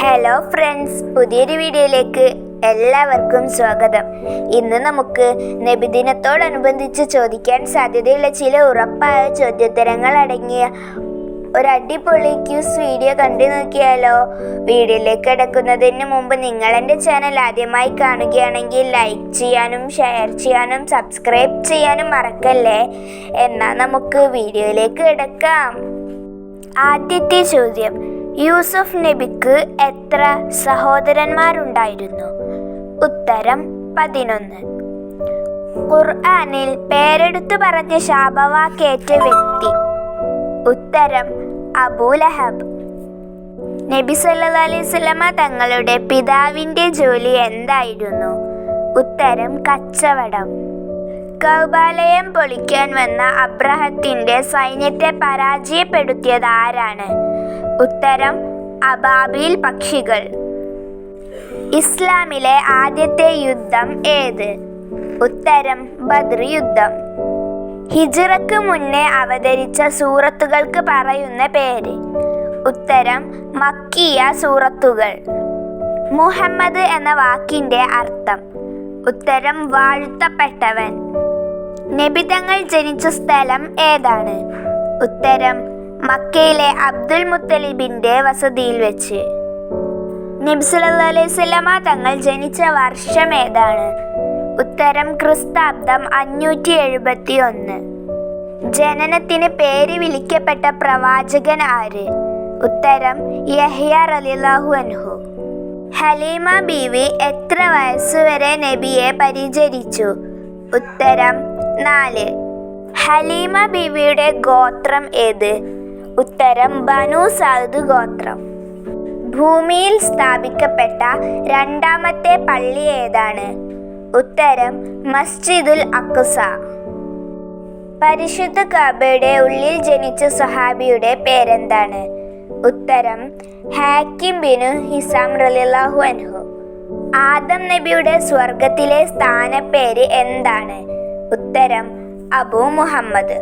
Hello friends, പുതിയൊരു വീഡിയോയിലേക്ക് എല്ലാവർക്കും സ്വാഗതം. ഇന്ന് നമുക്ക് നബിദിനത്തോടനുബന്ധിച്ച് ചോദിക്കാൻ സാധ്യതയുള്ള ചില ഉറപ്പായ ചോദ്യോത്തരങ്ങൾ അടങ്ങിയ ഒരു അടിപൊളി ക്യൂസ് വീഡിയോ കണ്ടു നോക്കിയാലോ. വീഡിയോയിലേക്ക് കിടക്കുന്നതിന് മുമ്പ് നിങ്ങൾ എൻ്റെ ചാനൽ ആദ്യമായി കാണുകയാണെങ്കിൽ ലൈക്ക് ചെയ്യാനും ഷെയർ ചെയ്യാനും സബ്സ്ക്രൈബ് ചെയ്യാനും മറക്കല്ലേ. എന്നാൽ നമുക്ക് വീഡിയോയിലേക്ക് കിടക്കാം. ആദ്യത്തെ ചോദ്യം, യൂസുഫ് നബിക്ക് എത്ര സഹോദരന്മാരുണ്ടായിരുന്നു? ഉത്തരം 11. ഖുർആനിൽ പേരെടുത്തു പറഞ്ഞ ശാപവാക്കേറ്റ വ്യക്തി? ഉത്തരം അബൂ ലഹബ്. നബി സല്ലല്ലാഹു അലൈഹി വസല്ലമ തങ്ങളുടെ പിതാവിൻ്റെ ജോലി എന്തായിരുന്നു? ഉത്തരം കച്ചവടം. കഅബാലയം പൊളിക്കാൻ വന്ന അബ്രഹത്തിൻ്റെ സൈന്യത്തെ പരാജയപ്പെടുത്തിയത് ആരാണ്? ഉത്തരം അബാബീൽ പക്ഷികൾ. ഇസ്ലാമിലെ ആദ്യത്തെ യുദ്ധം ഏത്? ഉത്തരം ബദ്ർ യുദ്ധം. ഹിജ്റക്ക് മുന്നേ അവതരിച്ച സൂറത്തുകൾക്ക് പറയുന്ന പേര്? ഉത്തരം മക്കിയ സൂറത്തുകൾ. മുഹമ്മദ് എന്ന വാക്കിൻ്റെ അർത്ഥം? ഉത്തരം വാഴ്ത്തപ്പെട്ടവൻ. നബി തങ്ങൾ ജനിച്ച സ്ഥലം ഏതാണ്? ഉത്തരം മക്കയിലെ അബ്ദുൽ മുത്തലിബിൻ്റെ വസതിയിൽ വെച്ച്. നബി സല്ലല്ലാഹു അലൈഹി വസല്ലമ തങ്ങൾ ജനിച്ച വർഷം ഏതാണ്? ഉത്തരം ക്രിസ്താബ്ദം 571. ജനനത്തിന് പേര് വിളിക്കപ്പെട്ട പ്രവാചകൻ ആര്? ഉത്തരം യഹ്യ റളിയല്ലാഹു അൻഹു. ഹലീമ ബീവി എത്ര വയസ്സുവരെ നബിയെ പരിചരിച്ചു? ഉത്തരം 4. ഹലീമ ബീവിയുടെ ഗോത്രം ഏത്? ഉത്തരം ബനു സഅദ് ഗോത്രം. ഭൂമിയിൽ സ്ഥാപിക്കപ്പെട്ട രണ്ടാമത്തെ പള്ളി ഏതാണ്? ഉത്തരം മസ്ജിദുൽ അഖ്സ. പരിശുദ്ധ കഅബയുടെ ഉള്ളിൽ ജനിച്ച സ്വഹാബിയുടെ പേരെന്താണ്? ഉത്തരം ഹാക്കിം ബിനു ഹിസാം റളിയല്ലാഹു അൻഹു. ആദം നബിയുടെ സ്വർഗത്തിലെ സ്ഥാനപ്പേര് എന്താണ്? ഉത്തരം അബൂ മുഹമ്മദ്.